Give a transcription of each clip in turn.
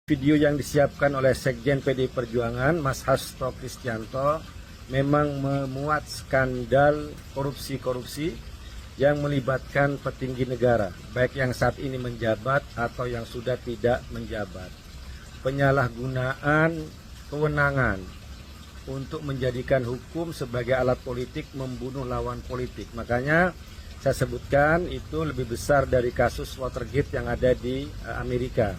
Video yang disiapkan oleh Sekjen PDI Perjuangan, Mas Hasto Kristianto, memang memuat skandal korupsi-korupsi yang melibatkan petinggi negara, baik yang saat ini menjabat atau yang sudah tidak menjabat. Penyalahgunaan kewenangan untuk menjadikan hukum sebagai alat politik membunuh lawan politik. Makanya saya sebutkan itu lebih besar dari kasus Watergate yang ada di Amerika.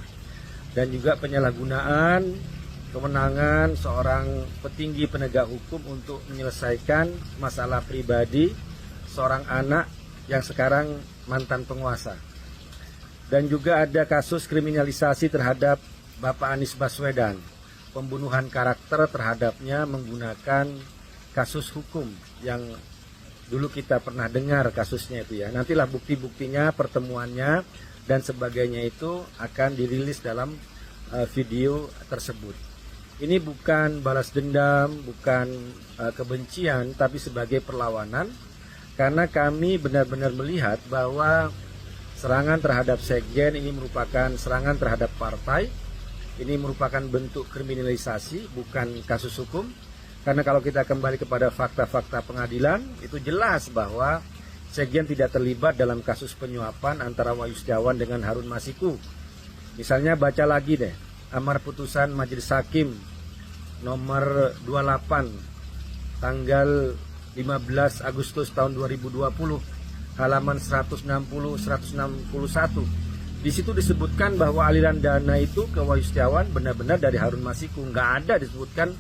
Dan juga penyalahgunaan kewenangan seorang petinggi penegak hukum untuk menyelesaikan masalah pribadi seorang anak yang sekarang mantan penguasa. Dan juga ada kasus kriminalisasi terhadap Bapak Anies Baswedan, pembunuhan karakter terhadapnya menggunakan kasus hukum yang dulu kita pernah dengar kasusnya itu ya. Nantilah bukti-buktinya, pertemuannya dan sebagainya itu akan dirilis dalam video tersebut. Ini bukan balas dendam, bukan kebencian, tapi sebagai perlawanan, karena kami benar-benar melihat bahwa serangan terhadap Sekjen ini merupakan serangan terhadap partai. Ini merupakan bentuk kriminalisasi, bukan kasus hukum. Karena kalau kita kembali kepada fakta-fakta pengadilan, itu jelas bahwa Sekjen tidak terlibat dalam kasus penyuapan antara Wahyu Setiawan dengan Harun Masiku. Misalnya baca lagi deh, amar putusan Majelis Hakim nomor 28 tanggal 15 Agustus tahun 2020 halaman 160-161. Di situ disebutkan bahwa aliran dana itu ke Wahyu Setiawan benar-benar dari Harun Masiku. Nggak ada disebutkan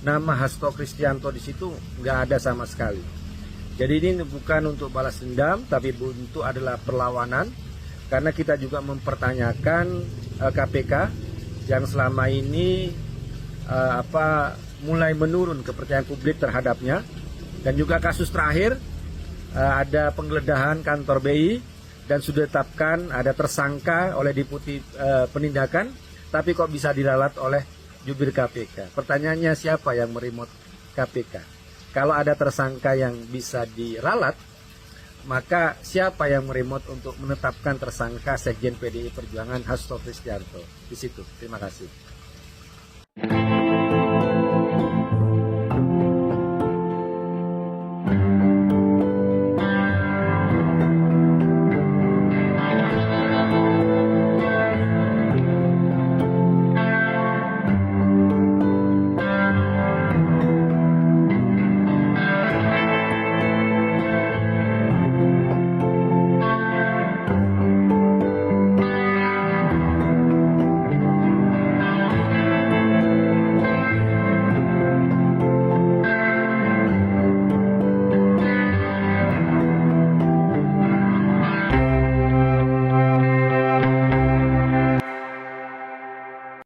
nama Hasto Kristianto di situ, nggak ada sama sekali. Jadi ini bukan untuk balas dendam, tapi untuk adalah perlawanan, karena kita juga mempertanyakan KPK yang selama ini mulai menurun kepercayaan publik terhadapnya. Dan juga kasus terakhir ada penggeledahan kantor BI dan sudah ditetapkan ada tersangka oleh Deputi Penindakan, tapi kok bisa diralat oleh jubir KPK. Pertanyaannya, siapa yang meremote KPK? Kalau ada tersangka yang bisa diralat, maka siapa yang meremote untuk menetapkan tersangka Sekjen PDI Perjuangan Hasto Kristianto? Di situ. Terima kasih.